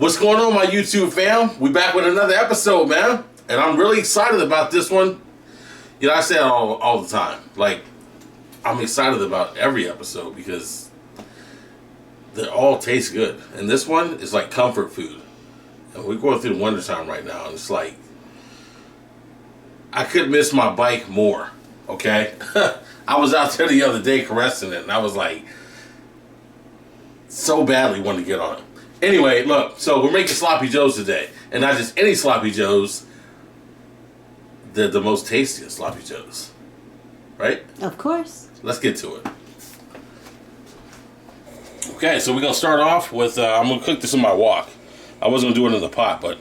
What's going on, my YouTube fam? We back with another episode, man. And I'm really excited about this one. You know, I say it all the time. Like, I'm excited about every episode because they all taste good. And this one is like comfort food. And we're going through the winter time right now. And it's like, I could miss my bike more. Okay? I was out there the other day caressing it. And I was like, so badly wanted to get on it. Anyway, look, so we're making Sloppy Joes today. And not just any Sloppy Joes. They're the most tastiest Sloppy Joes. Right? Of course. Let's get to it. Okay, so we're going to start off with, I'm going to cook this in my wok. I wasn't going to do it in the pot, but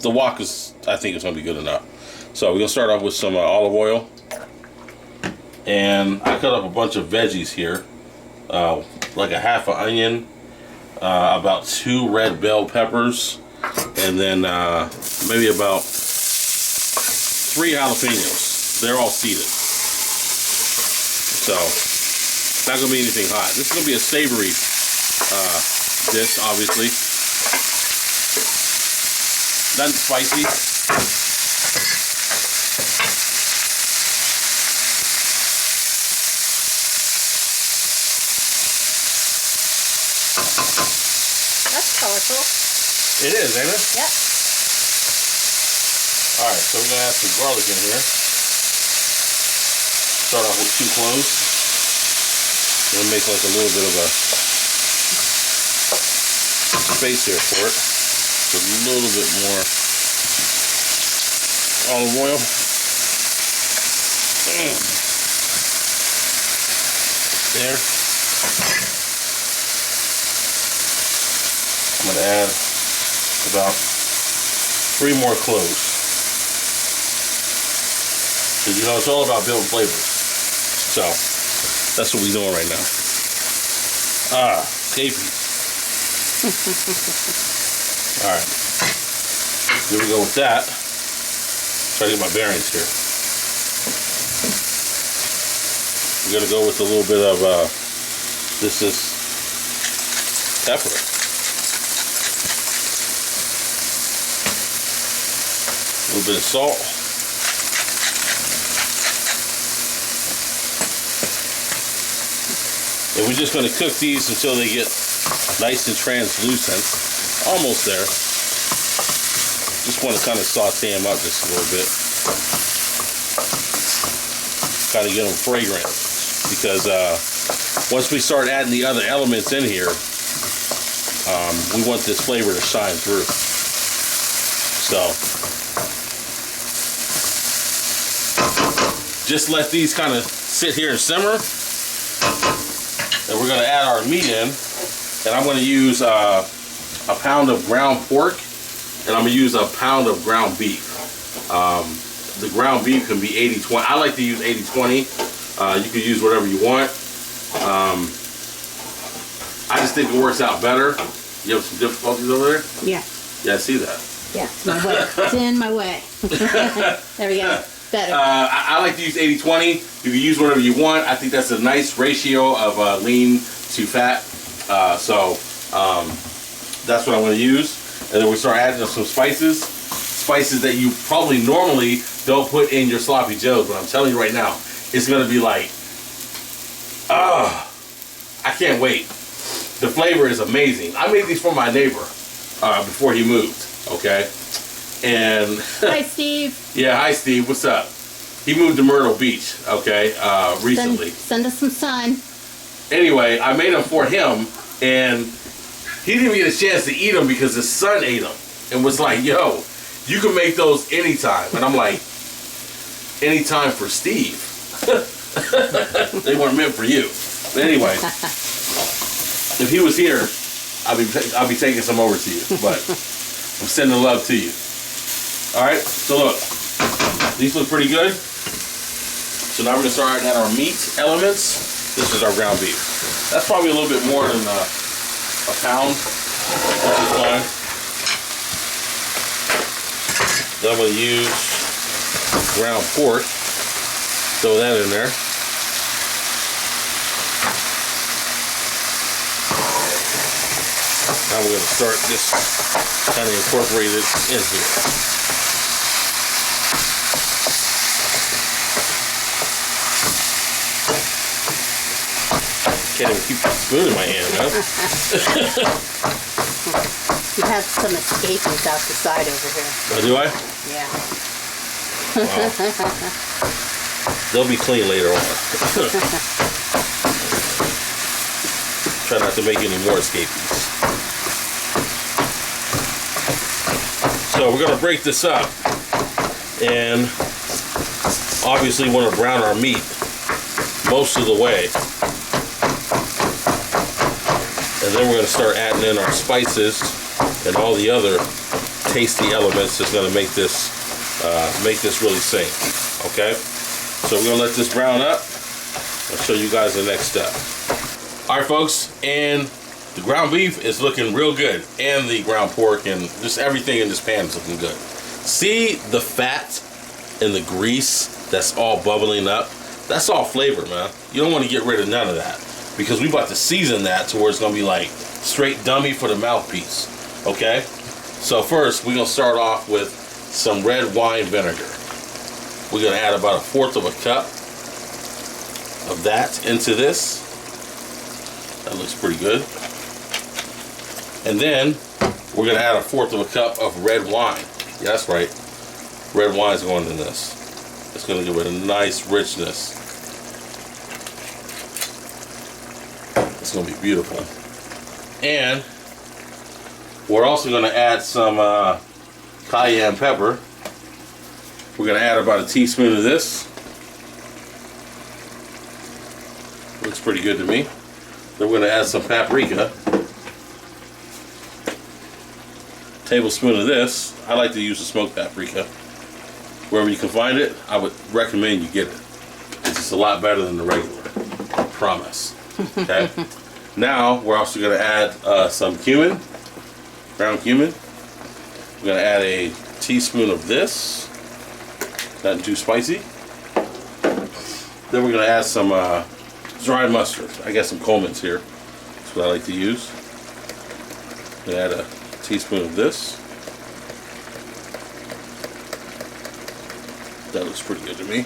the wok is, I think it's going to be good enough. So we're going to start off with some olive oil. And I cut up a bunch of veggies here. Like a half an onion. About 2 red bell peppers, and then maybe about 3 jalapenos. They're all seeded. So, not going to be anything hot. This is going to be a savory dish, obviously. Nothing spicy. Colorful. It is, ain't it? Yep. Alright, so we're going to add some garlic in here. Start off with 2 cloves. We'll make like a little bit of a space here for it. Just a little bit more olive oil. There. I'm going to add about 3 more cloves. Because, you know, it's all about building flavors. So, that's what we're doing right now. Capy. Alright. Here we go with that. Try to get my bearings here. We're going to go with a little bit of, this is pepper. A little bit of salt. And we're just going to cook these until they get nice and translucent. Almost there. Just want to kind of saute them up just a little bit. Kind of get them fragrant. Because once we start adding the other elements in here, we want this flavor to shine through. So, just let these kind of sit here and simmer. And we're going to add our meat in. And I'm going to use a pound of ground pork. And I'm going to use a pound of ground beef. The ground beef can be 80-20. I like to use 80-20. You can use whatever you want. I just think it works out better. You have some difficulties over there? Yeah. Yeah, I see that. Yeah, it's my way. It's in my way. There we go. Better. I like to use 80-20. You can use whatever you want. I think that's a nice ratio of lean to fat. So that's what I'm going to use. And then we start adding some spices. Spices that you probably normally don't put in your Sloppy Joes. But I'm telling you right now, it's going to be like, I can't wait. The flavor is amazing. I made these for my neighbor before he moved. Okay? And hi, Steve. Yeah, hi, Steve. What's up? He moved to Myrtle Beach, okay, recently. Send us some sun. Anyway, I made them for him, and he didn't even get a chance to eat them because his son ate them. And was like, yo, you can make those anytime. And I'm like, anytime for Steve. They weren't meant for you. But anyway, if he was here, I'll be taking some over to you. But I'm sending love to you. Alright, so look, these look pretty good. So now we're going to start adding our meat elements. This is our ground beef. That's probably a little bit more than a pound, which is fine. Then I'm going to use ground pork. Throw that in there. Now we're going to start just kind of incorporate it in here. Can't even keep the spoon in my hand, man. You have some escapings out the side over here. Oh, do I? Yeah. Wow. They'll be clean later on. Try not to make any more escapees. So we're going to break this up, and obviously want to brown our meat most of the way. And then we're going to start adding in our spices and all the other tasty elements that's going to make this really sing. Okay? So we're going to let this brown up. I'll show you guys the next step. All right, folks, and the ground beef is looking real good, and the ground pork, and just everything in this pan is looking good. See the fat and the grease that's all bubbling up? That's all flavor, man. You don't want to get rid of none of that, because we about to season that to where it's going to be like straight dummy for the mouthpiece. Okay? So first, we're going to start off with some red wine vinegar. We're going to add about 1/4 of a cup of that into this. That looks pretty good. And then we're going to add 1/4 of a cup of red wine. Yeah, that's right. Red wine is going in this. It's going to give it a nice richness. It's going to be beautiful. And we're also going to add some cayenne pepper. We're going to add about a teaspoon of this. Looks pretty good to me. Then we're going to add some paprika. Tablespoon of this. I like to use the smoked paprika. Wherever you can find it, I would recommend you get it. It's just a lot better than the regular. I promise. Okay? Now, we're also going to add some cumin. Ground cumin. We're going to add a teaspoon of this. Nothing too spicy. Then we're going to add some dried mustard. I got some Coleman's here. That's what I like to use. I'm going to add a teaspoon of this. That looks pretty good to me.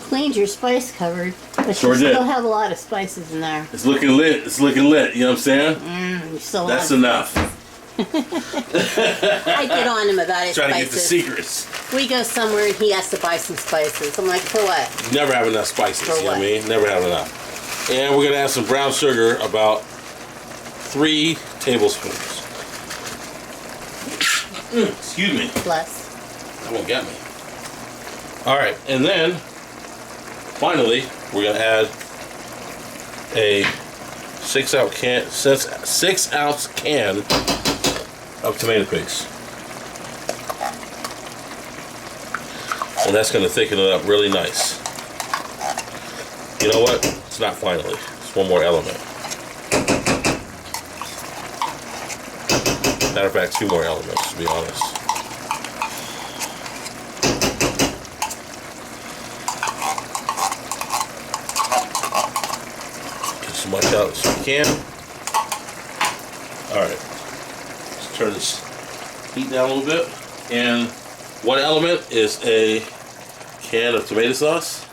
Cleaned your spice cupboard, but Sure you did. still have a lot of spices in there. It's looking lit. It's looking lit. You know what I'm saying? You still That's have enough. I get on him about his Trying to spices. get the secrets. We go somewhere and he has to buy some spices. I'm like, for what? Never have enough spices. For You know what I what? mean? Never have enough. And we're going to add some brown sugar, about 3 tablespoons. Excuse me. Bless. That won't get me. Alright, and then finally we're going to add a 6 ounce can of tomato paste. And that's going to thicken it up really nice. You know what? It's not finally. It's one more element. Matter of fact, 2 more elements, to be honest. Get as much out as we can. Alright. Let's turn this heat down a little bit. And one element is a can of tomato sauce.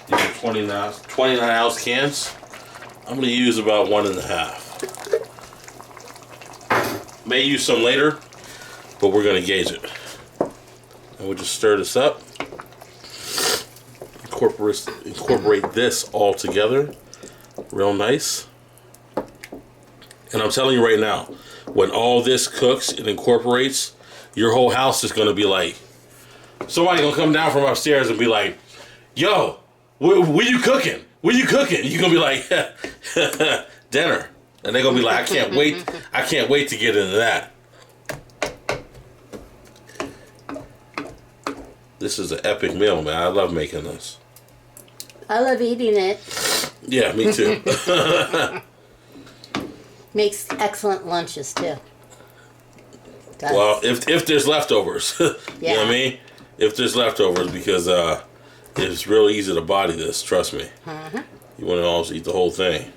These are 29 ounce cans. I'm going to use about 1.5. May use some later, but we're going to gauge it. And we'll just stir this up. Incorporate this all together. Real nice. And I'm telling you right now, when all this cooks and incorporates, your whole house is going to be like, somebody going to come down from upstairs and be like, yo, what you cooking? What you cooking? You're going to be like, dinner. And they're going to be like, I can't wait to get into that. This is an epic meal, man. I love making this. I love eating it. Yeah, me too. Makes excellent lunches too. Well, if there's leftovers, you know what Yeah. I mean? If there's leftovers, because It's real easy to body this, trust me. You want to almost eat the whole thing.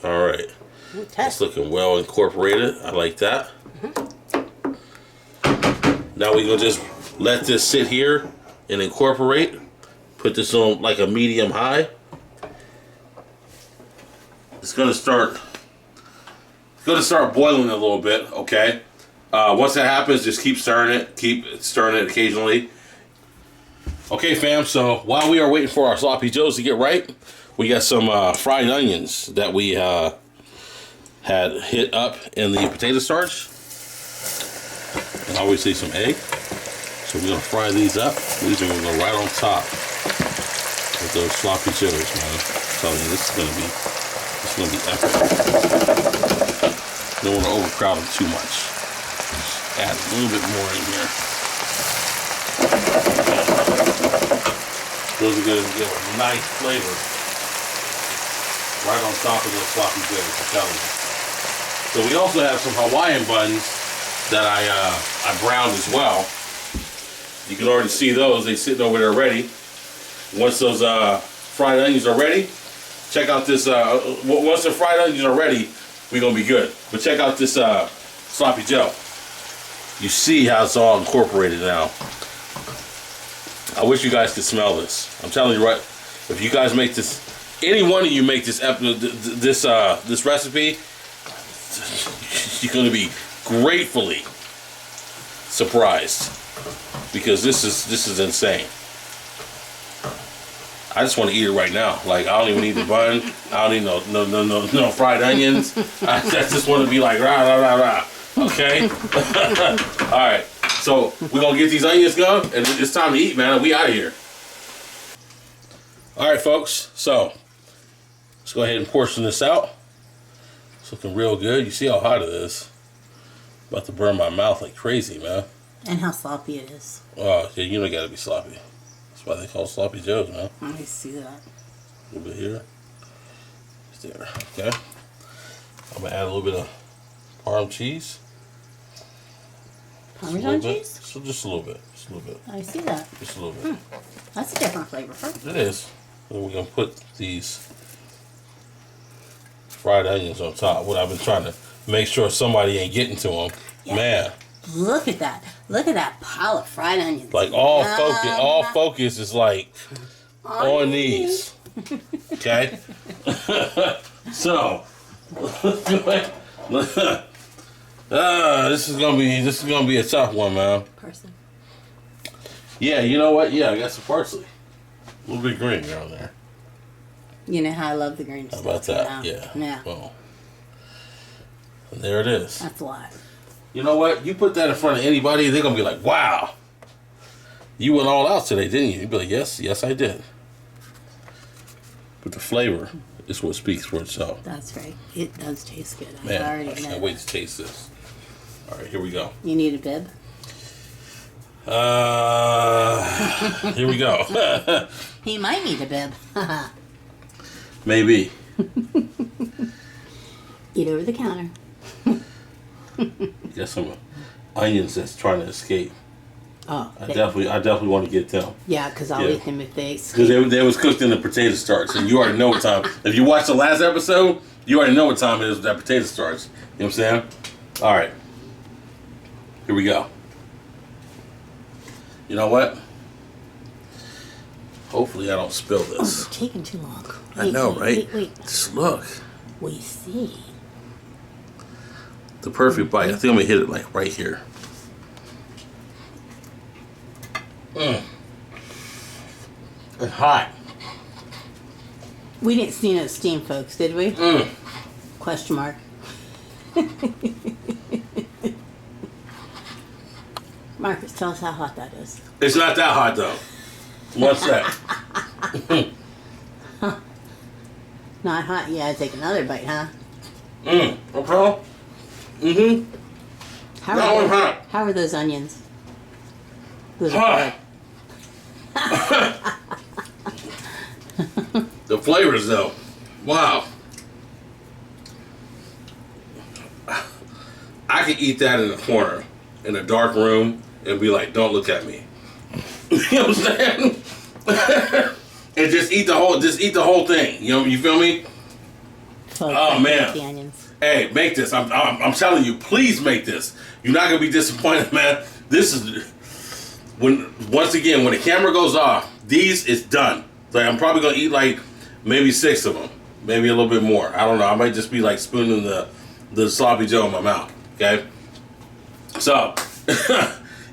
All right. Okay. It's looking well incorporated. I like that. Now we're going to just let this sit here and incorporate. Put this on like a medium high. It's going to start boiling a little bit, okay? Once that happens, just keep stirring it. Keep stirring it occasionally. Okay, fam, so while we are waiting for our sloppy joes to get right, we got some fried onions that we had hit up in the potato starch. And obviously some egg. So we're going to fry these up. These are going to go right on top with those sloppy joes, man. I'm telling you, this is going to be epic. Don't want to overcrowd them too much. Just add a little bit more in here. Those are going to give a nice flavor right on top of those sloppy joes, I'm telling you. So we also have some Hawaiian buns that I browned as well. You can already see those. They're sitting over there ready. Once those fried onions are ready, check out this. Once the fried onions are ready, we're going to be good. But check out this sloppy joe. You see how it's all incorporated now. I wish you guys could smell this. I'm telling you, right? If you guys make this, any one of you make this recipe, you're going to be gratefully surprised because this is insane. I just want to eat it right now. Like, I don't even need the bun. I don't need no fried onions. I just want to be like rah rah rah rah. Okay. All right. So we're gonna get these onions going, and it's time to eat, man. We out of here. All right, folks. So let's go ahead and portion this out. It's looking real good. You see how hot it is. About to burn my mouth like crazy, man. And how sloppy it is. Oh, yeah, you know, gotta be sloppy. That's why they call it sloppy joes, man. I see that. A little bit here. There. Okay. I'm gonna add a little bit of Parm cheese. Parmesan cheese? So just a little bit. Just a little bit. I see that. Just a little bit. That's a different flavor. It is. And we're gonna put these fried onions on top. What I've been trying to make sure somebody ain't getting to them. Yeah. Man. Look at that. Look at that pile of fried onions. Like all focus is like on these. Okay? So this is gonna be a tough one, man. Parsley. Yeah, you know what? Yeah, I got some parsley. A little bit of green around there. You know how I love the green stuff. How about that? Yeah. Yeah. Well, and there it is. That's a lot. You know what? You put that in front of anybody, they're gonna be like, "Wow, you went all out today, didn't you?" You'd be like, "Yes, yes, I did." But the flavor is what speaks for itself. That's right. It does taste good. Man, I already I know. can't wait to taste this. All right, here we go. You need a bib? Here we go. He might need a bib. Maybe. Eat over the counter. Got some onions that's trying to escape. Oh, I definitely want to get them. yeah, because I'll eat them if they Because they was cooked in the potato starch, and you already know what time. If you watched the last episode, you already know what time it is with that potato starch. You know what I'm saying? All right. Here we go. You know what? Hopefully I don't spill Oh, this. you're taking too long. I know, right? Wait. Just look. We see. The perfect bite. I think I'm going to hit it like right here. It's hot. We didn't see no steam, folks, did we? Question mark. Marcus, tell us how hot that is. It's not that hot though. One sec. Not hot. Yeah, take another bite, huh? Okay. How are those onions? Those Hot. are The flavors though. Wow. I could eat that in a corner, in a dark room, and be like, "Don't look at me." You know what I'm saying? And just eat the whole thing. You know, you feel me? Folks, Oh, I man. hate the onions. Hey, make this. I'm telling you, please make this. You're not gonna be disappointed, man. This is once again when the camera goes off, these is done. Like I'm probably gonna eat like maybe 6 of them, maybe a little bit more. I don't know. I might just be like spooning the sloppy Joe in my mouth. Okay. So,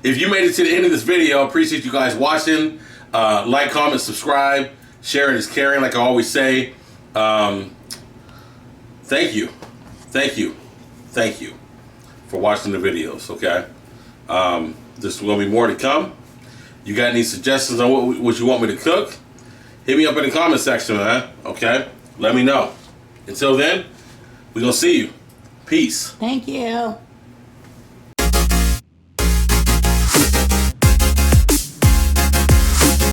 if you made it to the end of this video, I appreciate you guys watching. Like, comment, subscribe. Sharing is caring, like I always say. Thank you. Thank you. Thank you for watching the videos, okay? There's going to be more to come. You got any suggestions on what you want me to cook? Hit me up in the comment section, man, okay? Let me know. Until then, we're going to see you. Peace. Thank you.